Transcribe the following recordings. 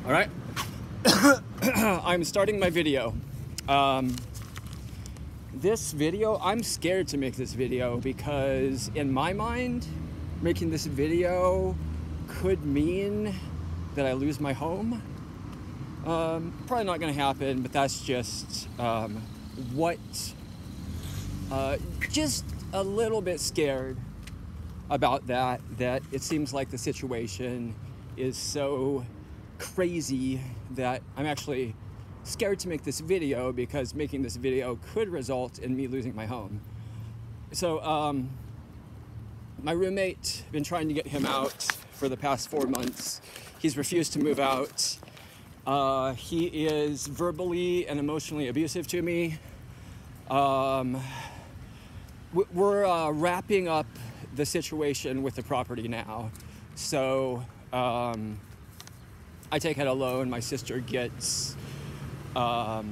All right. I'm starting my video. This video, I'm scared to make this video because in my mind, making this video could mean that I lose my home. Probably not going to happen, but that's just just a little bit scared about that it seems like the situation is so crazy that I'm actually scared to make this video because making this video could result in me losing my home. So my roommate, been trying to get him out for the past 4 months. He's refused to move out. He is verbally and emotionally abusive to me. We're wrapping up the situation with the property now. So I take out a loan. My sister gets, I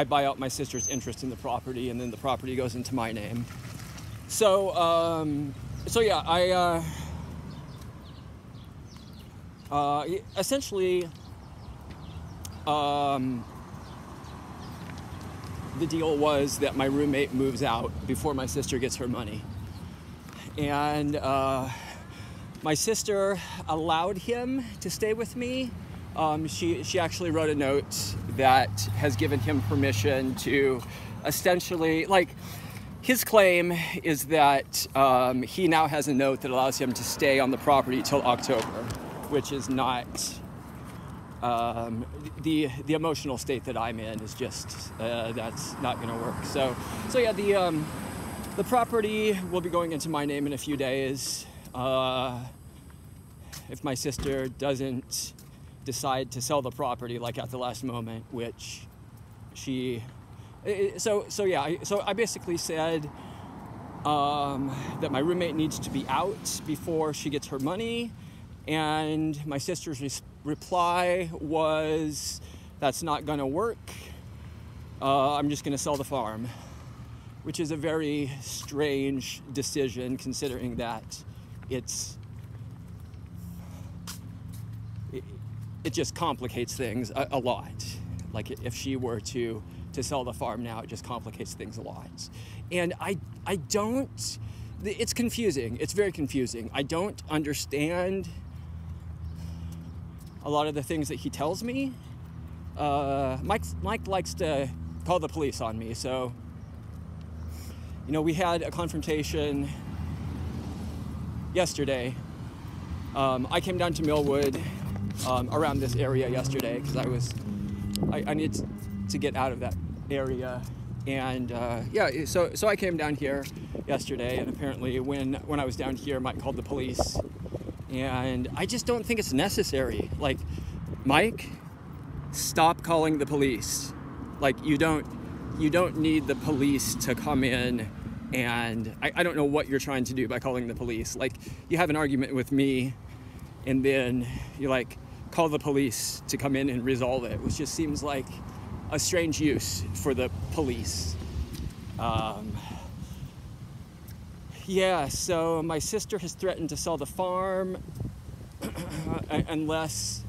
buy out my sister's interest in the property, and then the property goes into my name. So, yeah, essentially, the deal was that my roommate moves out before my sister gets her money. And my sister allowed him to stay with me. She actually wrote a note that has given him permission to essentially, like, his claim is that he now has a note that allows him to stay on the property till October, which is not, the emotional state that I'm in is just, that's not gonna work. So yeah, the property will be going into my name in a few days. If my sister doesn't decide to sell the property like at the last moment, which she, so I basically said that my roommate needs to be out before she gets her money, and my sister's reply was, that's not gonna work. I'm just gonna sell the farm, which is a very strange decision considering that it just complicates things a lot. Like if she were to sell the farm now, it just complicates things a lot. And I don't, it's confusing. It's very confusing. I don't understand a lot of the things that he tells me. Mike likes to call the police on me. So, you know, we had a confrontation yesterday. I came down to Millwood around this area yesterday because I need to get out of that area. And yeah, so I came down here yesterday, and apparently when I was down here, Mike called the police. And I just don't think it's necessary. Like, Mike, stop calling the police. Like, you don't need the police to come in, and I don't know what you're trying to do by calling the police. Like, you have an argument with me, and then you like call the police to come in and resolve it, which just seems like a strange use for the police. Yeah, so my sister has threatened to sell the farm unless,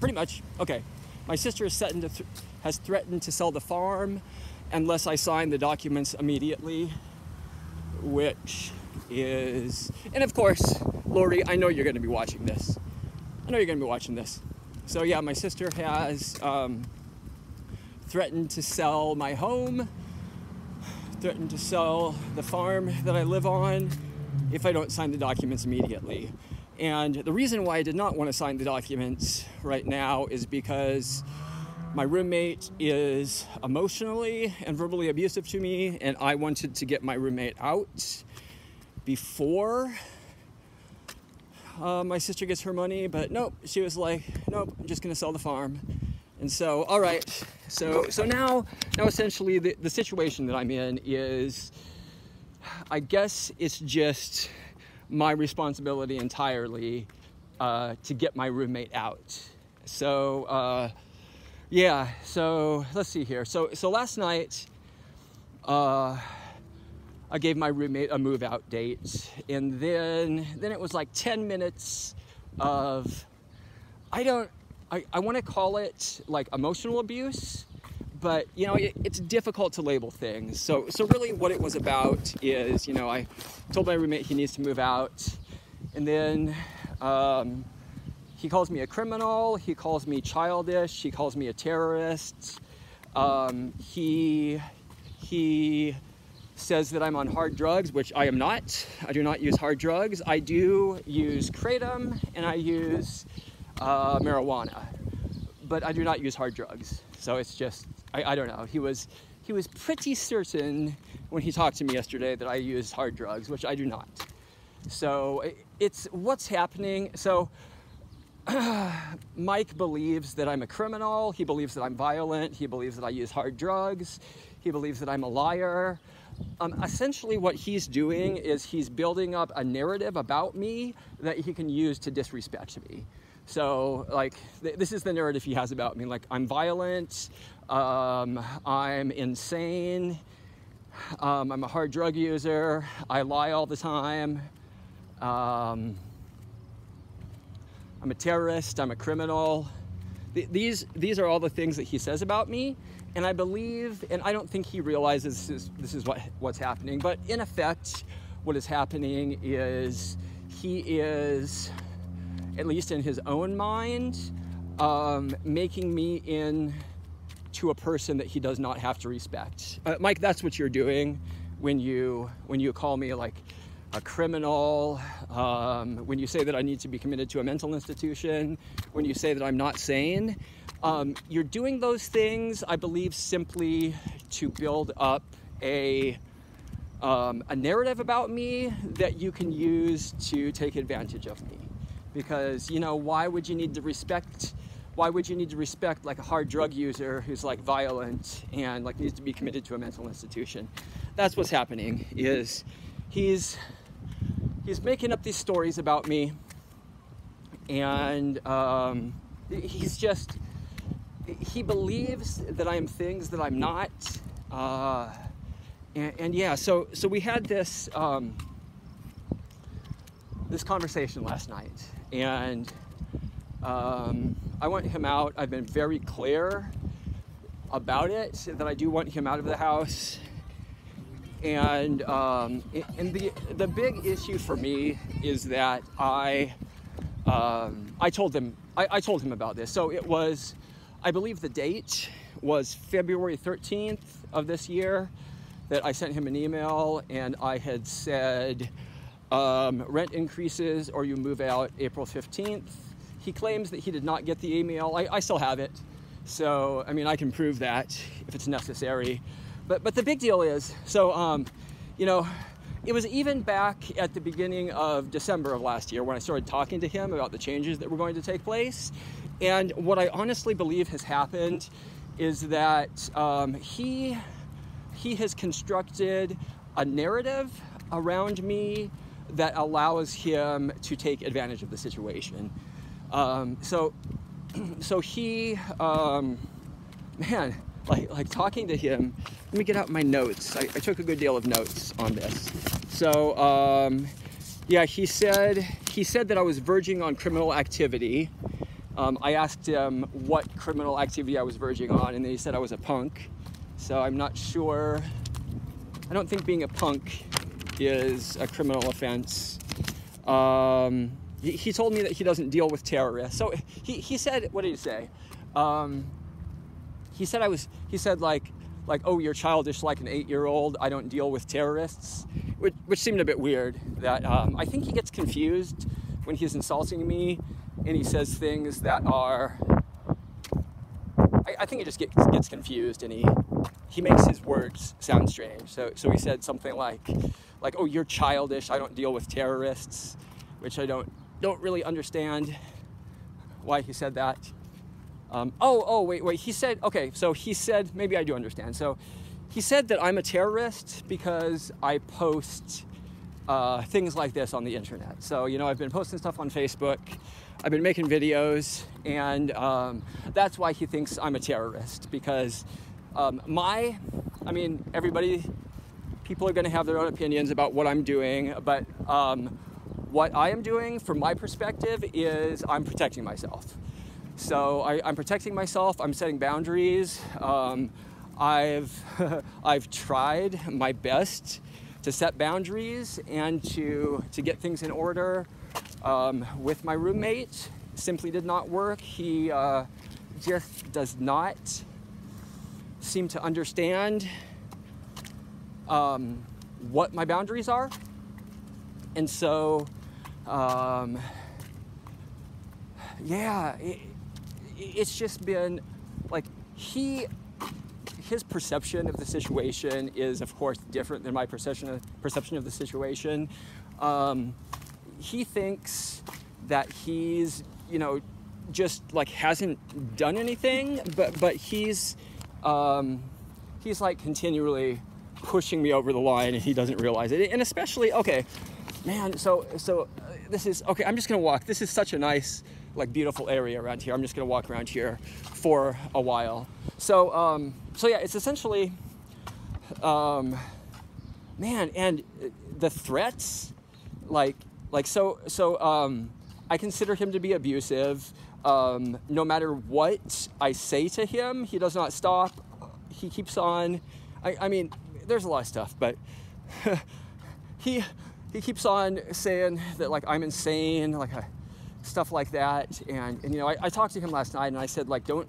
pretty much, okay. My sister has threatened to sell the farm unless I sign the documents immediately, which is, and of course, Lori, I know you're going to be watching this. So yeah, my sister has threatened to sell my home, threatened to sell the farm that I live on if I don't sign the documents immediately. And the reason why I did not want to sign the documents right now is because my roommate is emotionally and verbally abusive to me, and I wanted to get my roommate out before my sister gets her money, but nope, she was like, nope, I'm just gonna sell the farm. And so, all right, so now essentially the situation that I'm in is, I guess it's just my responsibility entirely to get my roommate out. So yeah, so let's see here. So last night I gave my roommate a move out date, and then it was like 10 minutes of I want to call it like emotional abuse, but you know, it's difficult to label things. So really what it was about is, you know, I told my roommate he needs to move out, and then he calls me a criminal, he calls me childish, he calls me a terrorist. He says that I'm on hard drugs, which I am not. I do not use hard drugs. I do use kratom and I use marijuana, but I do not use hard drugs. So it's just, I don't know. He was pretty certain when he talked to me yesterday that I use hard drugs, which I do not. So it's what's happening. So Mike believes that I'm a criminal. He believes that I'm violent. He believes that I use hard drugs. He believes that I'm a liar. Essentially what he's doing is he's building up a narrative about me that he can use to disrespect me. So like, this is the narrative he has about me. Like, I'm violent, I'm insane, I'm a hard drug user, I lie all the time, I'm a terrorist, I'm a criminal. These are all the things that he says about me. And I believe, and I don't think he realizes this is what's happening, but in effect, what is happening is he is, at least in his own mind, making me into a person that he does not have to respect. Mike, that's what you're doing when you call me like a criminal, when you say that I need to be committed to a mental institution, when you say that I'm not sane. You're doing those things, I believe, simply to build up a narrative about me that you can use to take advantage of me. Because, you know, why would you need to respect like a hard drug user who's like violent and like needs to be committed to a mental institution? That's what's happening, is he's making up these stories about me, and he believes that I am things that I'm not, and yeah, so we had this conversation last night, and I want him out. I've been very clear about it, that I do want him out of the house, and the big issue for me is that I told him about this. So it was, I believe the date was February 13th of this year that I sent him an email, and I had said, rent increases or you move out April 15th. He claims that he did not get the email. I still have it. So, I mean, I can prove that if it's necessary. But the big deal is, so, you know, it was even back at the beginning of December of last year when I started talking to him about the changes that were going to take place. And what I honestly believe has happened is that he has constructed a narrative around me that allows him to take advantage of the situation. So he, man, like talking to him, let me get out my notes. I took a good deal of notes on this. So, yeah, he said that I was verging on criminal activity. I asked him what criminal activity I was verging on, and then he said I was a punk. So I'm not sure. I don't think being a punk is a criminal offense. He told me that he doesn't deal with terrorists. So he said, what did he say? He said like, oh, you're childish like an 8-year-old. I don't deal with terrorists, which seemed a bit weird. That I think he gets confused when he's insulting me, and he says things that are. I think he just gets confused, and he makes his words sound strange. So he said something like, oh, you're childish. I don't deal with terrorists, which I don't really understand why he said that. Wait, he said, okay, so he said, maybe I do understand. So he said that I'm a terrorist because I post things like this on the internet. So, you know, I've been posting stuff on Facebook, I've been making videos, and that's why he thinks I'm a terrorist, because people are going to have their own opinions about what I'm doing, but what I am doing from my perspective is I'm protecting myself. So I'm protecting myself. I'm setting boundaries. I've tried my best to set boundaries and to get things in order with my roommate. Simply did not work. He just does not seem to understand what my boundaries are. And so, it's just been like his perception of the situation is, of course, different than my perception of the situation. He thinks that he's, just like hasn't done anything, but he's like continually pushing me over the line, and he doesn't realize it. And especially, okay, man, so this is, okay, I'm just gonna walk. This is such a nice, like, beautiful area around here. I'm just gonna walk around here for a while. So yeah, it's essentially, man, and the threats, I consider him to be abusive. No matter what I say to him, he does not stop. He keeps on. I mean, there's a lot of stuff, but he keeps on saying that, like, I'm insane, like stuff like that. And I talked to him last night, and I said, like, don't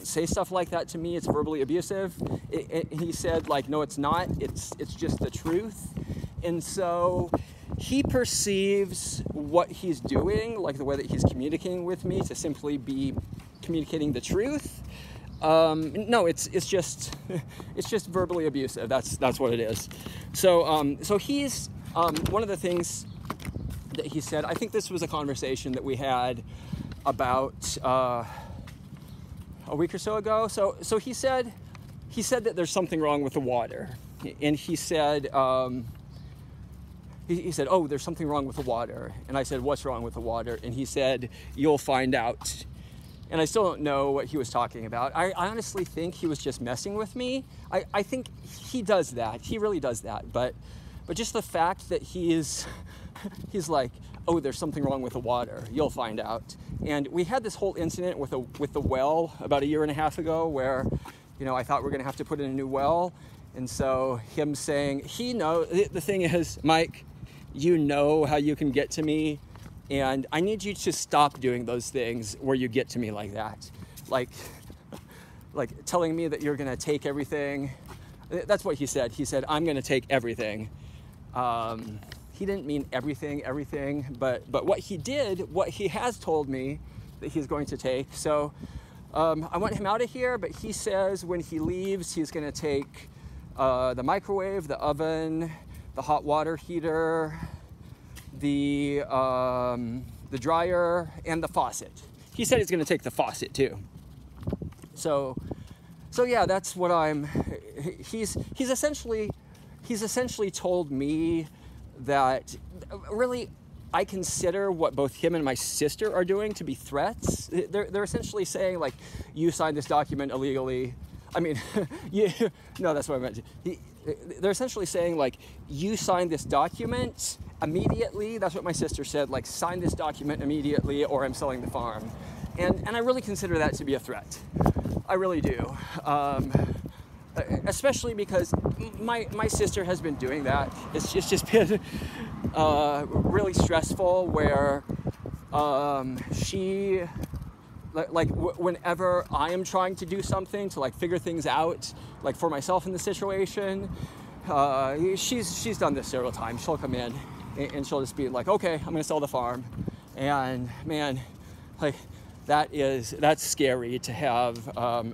say stuff like that to me. It's verbally abusive. And he said, like, no, it's not. It's just the truth. And so he perceives what he's doing, like the way that he's communicating with me, to simply be communicating the truth. No, it's just verbally abusive. That's what it is. So he's one of the things that he said. I think this was a conversation that we had about a week or so ago. So he said that there's something wrong with the water, and he said. He said, oh, there's something wrong with the water. And I said, what's wrong with the water? And he said, you'll find out. And I still don't know what he was talking about. I honestly think he was just messing with me. I think he does that. He really does that. But just the fact that he's like, oh, there's something wrong with the water. You'll find out. And we had this whole incident with the well about a year and a half ago where, I thought we were going to have to put in a new well. And so him saying, the thing is, Mike, you know how you can get to me, and I need you to stop doing those things where you get to me like that. Like telling me that you're going to take everything. That's what he said. He said, I'm going to take everything. He didn't mean everything, but what he did, what he has told me that he's going to take. So I want him out of here, but he says when he leaves, he's going to take the microwave, the oven, the hot water heater, the dryer, and the faucet. He said he's going to take the faucet too. So yeah, that's what he's essentially told me that really I consider what both him and my sister are doing to be threats. They're essentially saying, like, you signed this document illegally. I mean, no, that's what I meant. They're essentially saying, like, you signed this document immediately. That's what my sister said, like, sign this document immediately or I'm selling the farm. And I really consider that to be a threat. I really do. Especially because my sister has been doing that. It's just been really stressful where she... whenever I am trying to do something to, like, figure things out, like, for myself in the situation, she's done this several times. She'll come in and she'll just be like, okay, I'm going to sell the farm. And man, like, that's scary to have,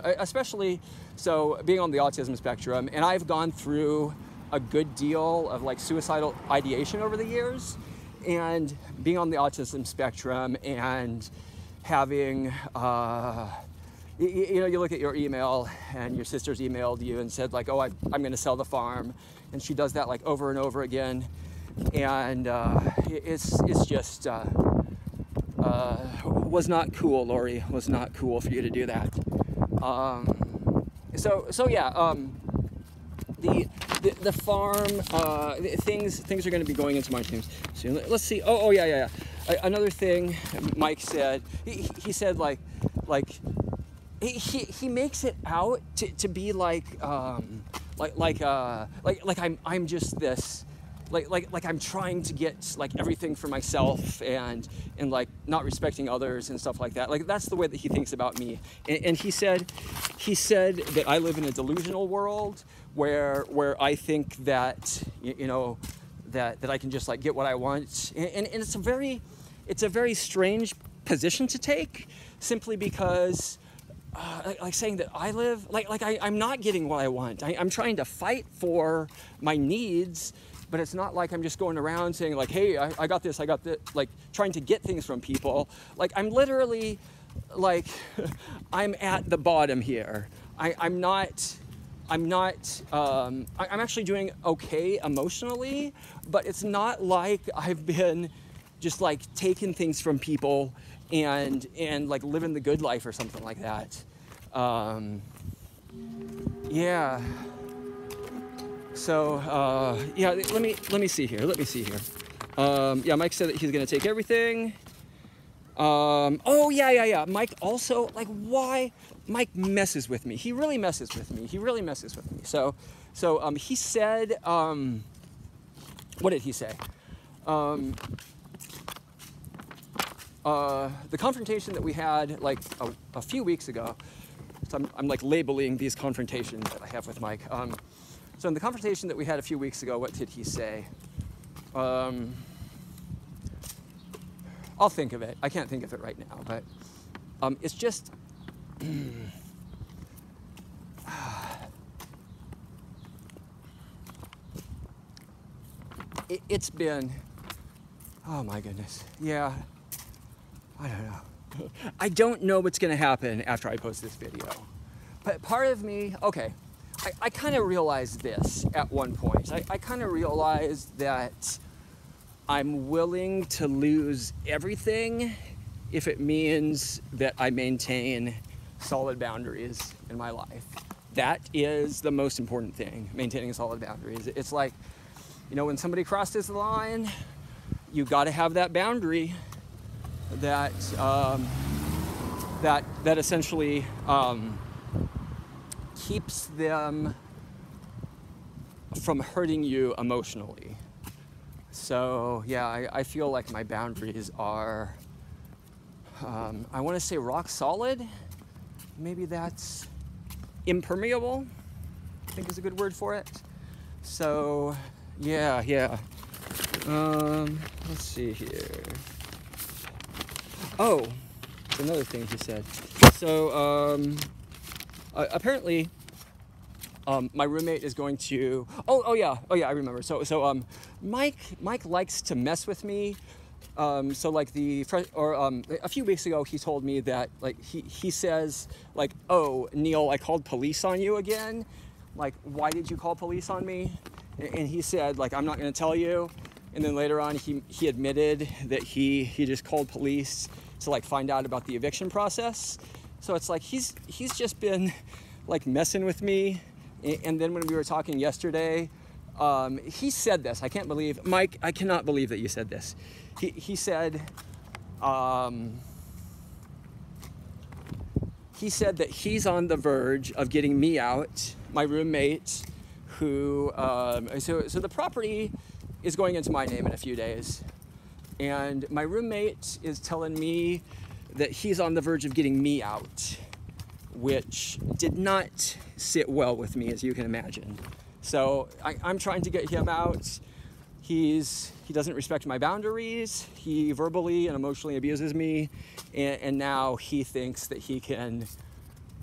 especially, so being on the autism spectrum, and I've gone through a good deal of, like, suicidal ideation over the years, and being on the autism spectrum and having, you look at your email and your sister's emailed you and said, like, oh, I'm going to sell the farm. And she does that, like, over and over again. And it's just, was not cool, Lori. Was not cool for you to do that. So yeah, the farm, things are going to be going into my teams soon. Let's see. Oh, yeah. another thing Mike said, he said like he makes it out to be like I'm just this, like I'm trying to get like everything for myself and like not respecting others and stuff like that. Like that's the way that he thinks about me. And he said that I live in a delusional world where I think that that I can just like get what I want. And it's a very strange position to take, simply because like saying that I live I'm not getting what I want. I'm trying to fight for my needs, but it's not like I'm just going around saying like, hey, I got this, like trying to get things from people. Like I'm literally like I'm at the bottom here. I'm actually doing okay emotionally, but it's not like I've been just like taking things from people and like living the good life or something like that. Yeah. So yeah, let me see here. Yeah, Mike said that he's gonna take everything. Oh yeah. Mike also, like, why? Mike messes with me. He really messes with me. So he said, what did he say? The confrontation that we had like a few weeks ago. So I'm like labeling these confrontations that I have with Mike. So in the confrontation that we had a few weeks ago, what did he say? I'll think of it. I can't think of it right now, but it's just it's been, oh my goodness. Yeah, I don't know. I don't know what's going to happen after I post this video. But part of me, okay, I kind of realized this at one point. I kind of realized that I'm willing to lose everything if it means that I maintain solid boundaries in my life. That is the most important thing, maintaining solid boundaries. It's like, when somebody crosses the line, you got to have that boundary that that essentially keeps them from hurting you emotionally. So yeah, I feel like my boundaries are, I want to say rock solid. Maybe that's impermeable, I think is a good word for it. So yeah. Let's see here. Oh, that's another thing he said. So apparently my roommate is going to, oh yeah, I remember. So Mike likes to mess with me. So like a few weeks ago, he told me that like he says like, oh, Neil, I called police on you again. Like, why did you call police on me? And he said like, I'm not going to tell you. And then later on, he admitted that he just called police to like find out about the eviction process. So it's like he's just been like messing with me. And then when we were talking yesterday, he said this. I can't believe, Mike, I cannot believe that you said this. He said that he's on the verge of getting me out, my roommate, who, so the property is going into my name in a few days. And my roommate is telling me that he's on the verge of getting me out, which did not sit well with me, as you can imagine. So I'm trying to get him out. He doesn't respect my boundaries. He verbally and emotionally abuses me. And now he thinks that he can,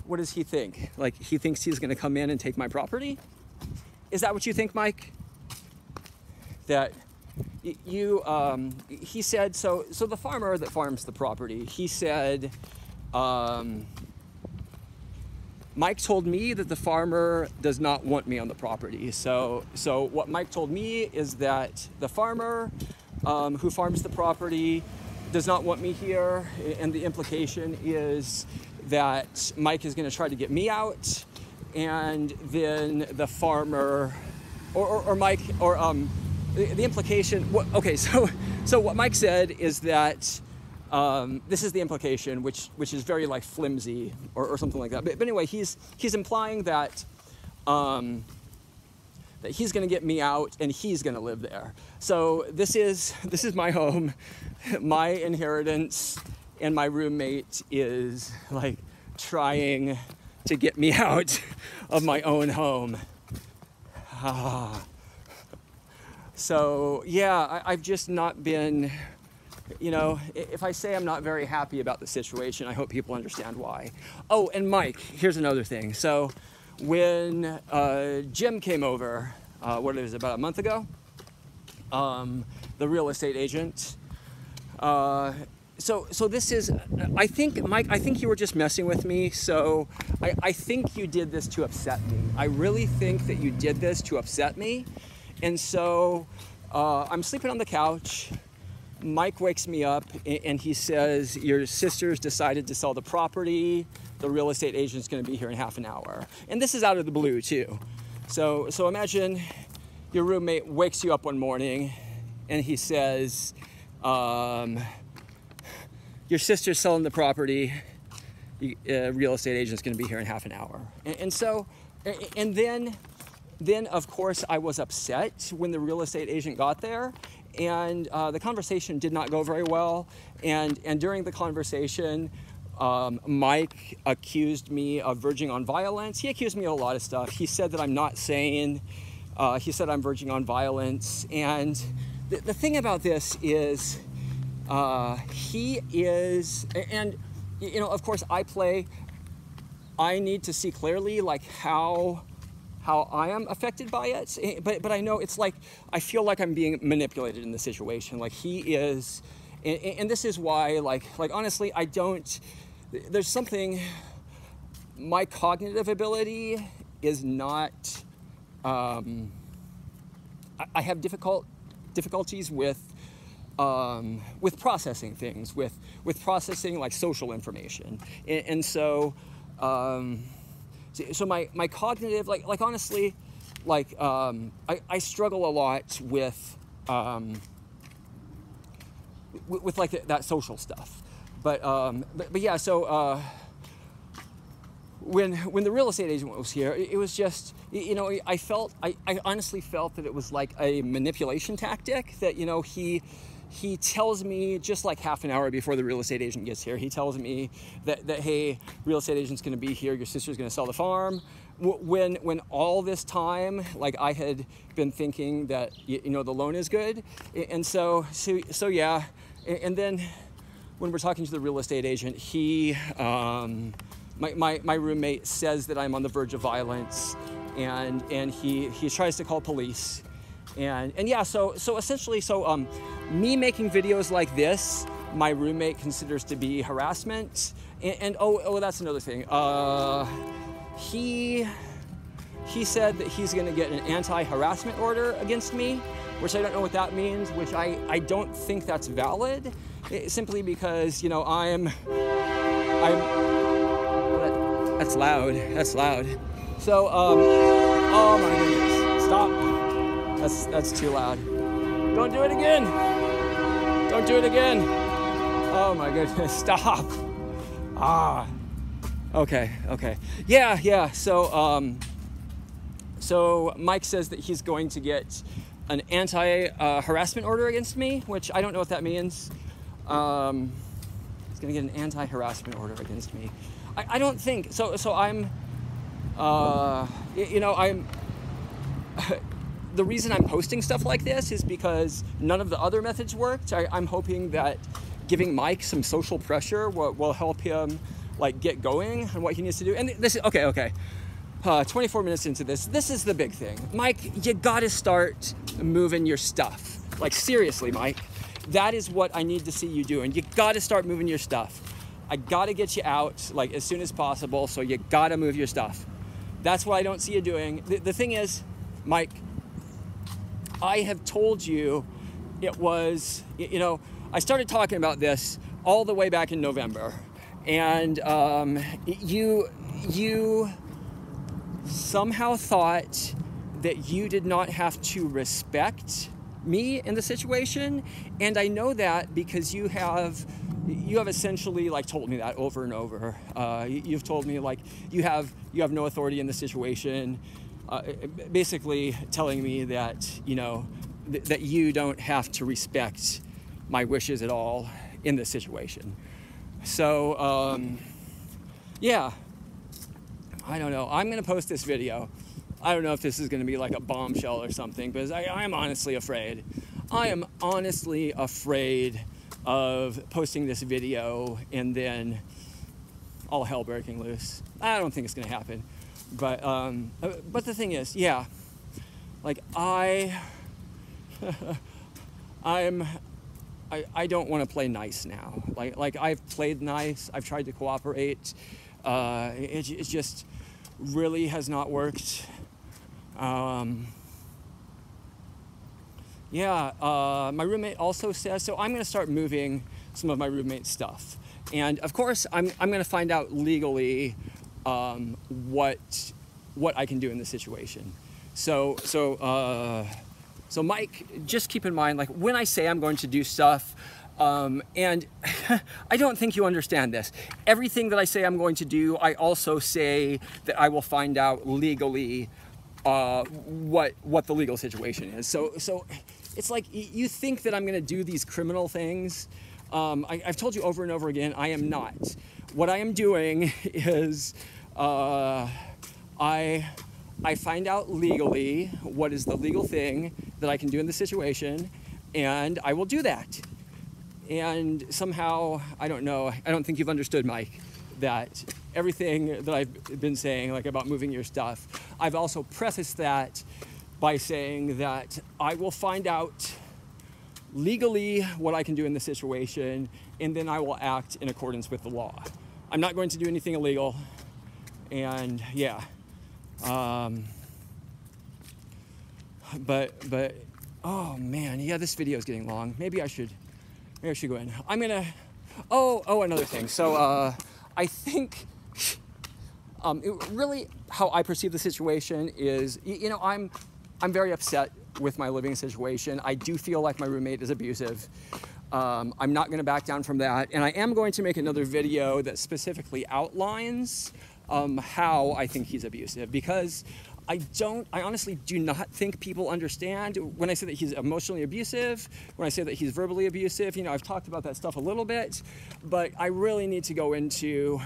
what does he think? Like, he thinks he's gonna come in and take my property? Is that what you think, Mike? That he said, so the farmer that farms the property, he said, Mike told me that the farmer does not want me on the property. So what Mike told me is that the farmer who farms the property does not want me here, and the implication is that Mike is going to try to get me out, and then the farmer or Mike or the implication, okay, so what Mike said is that this is the implication, which is very like flimsy or something like that. But anyway, he's implying that that he's going to get me out and he's going to live there. So this is my home, my inheritance, and my roommate is like trying to get me out of my own home. So yeah, I've just not been, you know, if I say I'm not very happy about the situation, I hope people understand why. Oh, and Mike, here's another thing. So when Jim came over, what it was, about a month ago, the real estate agent, so this is, I think, Mike, I think you were just messing with me. So I think you did this to upset me. I really think that you did this to upset me. And so I'm sleeping on the couch. Mike wakes me up and he says, your sister's decided to sell the property. The real estate agent's going to be here in half an hour. And this is out of the blue too. So imagine your roommate wakes you up one morning and he says, your sister's selling the property. Real estate agent's going to be here in half an hour. And then of course I was upset when the real estate agent got there. And the conversation did not go very well. And during the conversation, Mike accused me of verging on violence. He accused me of a lot of stuff. He said that I'm not sane. He said I'm verging on violence. And the thing about this is, he is, and you know, of course I need to see clearly like how I am affected by it, but I know it's like, I feel like I'm being manipulated in the situation. Like he is, and this is why, like honestly, there's something, my cognitive ability is not, I have difficulties with processing things, with processing like social information, and so my cognitive, like honestly, like I struggle a lot with like that social stuff, but yeah. So when the real estate agent was here, it was just, you know, I honestly felt that it was like a manipulation tactic. That, you know, he tells me just like half an hour before the real estate agent gets here, he tells me that hey, real estate agent's going to be here, your sister's going to sell the farm. When all this time, like I had been thinking that, you know, the loan is good. And so yeah. And then when we're talking to the real estate agent, he, my roommate says that I'm on the verge of violence, and he tries to call police. And yeah, so essentially, me making videos like this, my roommate considers to be harassment. And oh, that's another thing. He said that he's going to get an anti-harassment order against me, which I don't know what that means, which I don't think that's valid, simply because, you know, that's loud. That's loud. So, oh my goodness, stop. That's too loud. Don't do it again. Don't do it again. Oh my goodness, stop. Okay. Yeah. So Mike says that he's going to get an anti-harassment order against me, which I don't know what that means. He's going to get an anti-harassment order against me. I don't think so. I'm, you know, I'm. The reason I'm posting stuff like this is because none of the other methods worked. I'm hoping that giving Mike some social pressure will help him like get going on what he needs to do. And this is okay. 24 minutes into this is the big thing. Mike, you gotta start moving your stuff. Like seriously, Mike, that is what I need to see you doing. You gotta start moving your stuff. I gotta get you out like as soon as possible, so you gotta move your stuff. That's what I don't see you doing. The thing is, Mike, I have told you it was, you know, I started talking about this all the way back in November, and you somehow thought that you did not have to respect me in the situation, and I know that because you have essentially like told me that over and over. You've told me like you have no authority in the situation, basically telling me that that you don't have to respect my wishes at all in this situation. So yeah, I don't know. I'm gonna post this video. I don't know if this is going to be like a bombshell or something, because I'm honestly afraid. I am honestly afraid of posting this video and then all hell breaking loose. I don't think it's going to happen. But the thing is, yeah, like I don't want to play nice now. Like I've played nice. I've tried to cooperate. It just really has not worked. My roommate also says, so I'm going to start moving some of my roommate's stuff. And of course, I'm going to find out legally what I can do in this situation. So Mike, just keep in mind, like when I say I'm going to do stuff, and I don't think you understand this. Everything that I say I'm going to do, I also say that I will find out legally what the legal situation is. So it's like you think that I'm going to do these criminal things. I've told you over and over again, I am not. What I am doing is I find out legally what is the legal thing that I can do in the situation, and I will do that. And somehow, I don't know, I don't think you've understood, Mike, that everything that I've been saying, like about moving your stuff, I've also prefaced that by saying that I will find out legally what I can do in the situation, and then I will act in accordance with the law. I'm not going to do anything illegal, and yeah. But oh man, yeah, this video is getting long. Maybe I should go in. I'm gonna. Oh, another thing. So I think really how I perceive the situation is, I'm very upset with my living situation. I do feel like my roommate is abusive. I'm not going to back down from that, and I am going to make another video that specifically outlines how I think he's abusive, because I honestly do not think people understand when I say that he's emotionally abusive, when I say that he's verbally abusive. I've talked about that stuff a little bit, but I really need to go into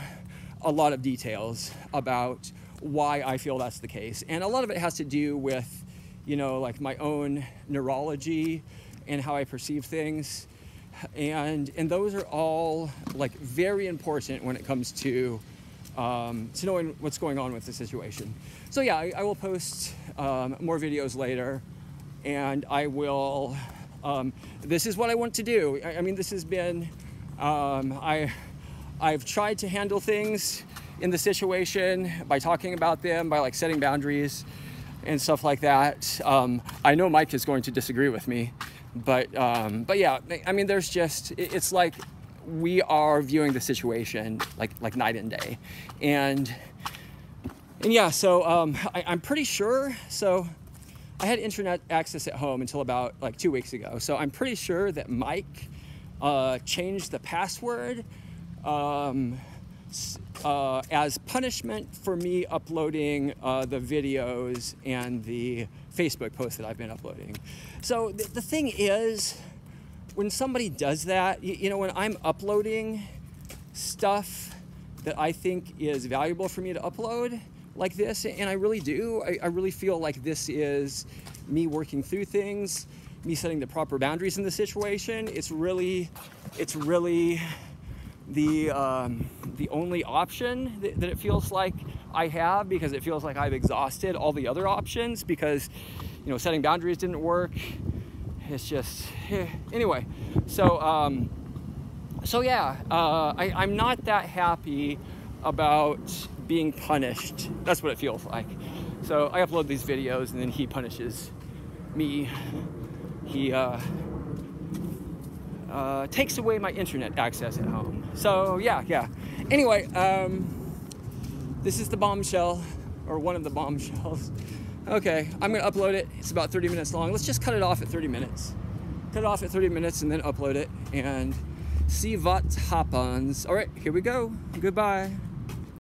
a lot of details about why I feel that's the case. And a lot of it has to do with, like my own neurology and how I perceive things. And those are all like very important when it comes to knowing what's going on with the situation. So yeah, I will post more videos later, and I will, this is what I want to do. I mean, this has been, I've tried to handle things in the situation by talking about them, by like setting boundaries and stuff like that. I know Mike is going to disagree with me, but yeah, I mean, there's just, it's like we are viewing the situation like night and day. And yeah, so I'm pretty sure, so I had internet access at home until about like 2 weeks ago. So I'm pretty sure that Mike changed the password as punishment for me uploading the videos and the Facebook posts that I've been uploading. So the thing is, when somebody does that, when I'm uploading stuff that I think is valuable for me to upload like this, and I really do, I really feel like this is me working through things, me setting the proper boundaries in the situation. It's really the only option that it feels like I have, because it feels like I've exhausted all the other options, because setting boundaries didn't work. It's just anyway. So yeah, I'm not that happy about being punished. That's what it feels like. So I upload these videos, and then he punishes me. He takes away my internet access at home. So yeah. Anyway, this is the bombshell, or one of the bombshells. Okay, I'm gonna upload it. It's about 30 minutes long. Let's just cut it off at 30 minutes. Cut it off at 30 minutes and then upload it and see what happens. All right, here we go. Goodbye.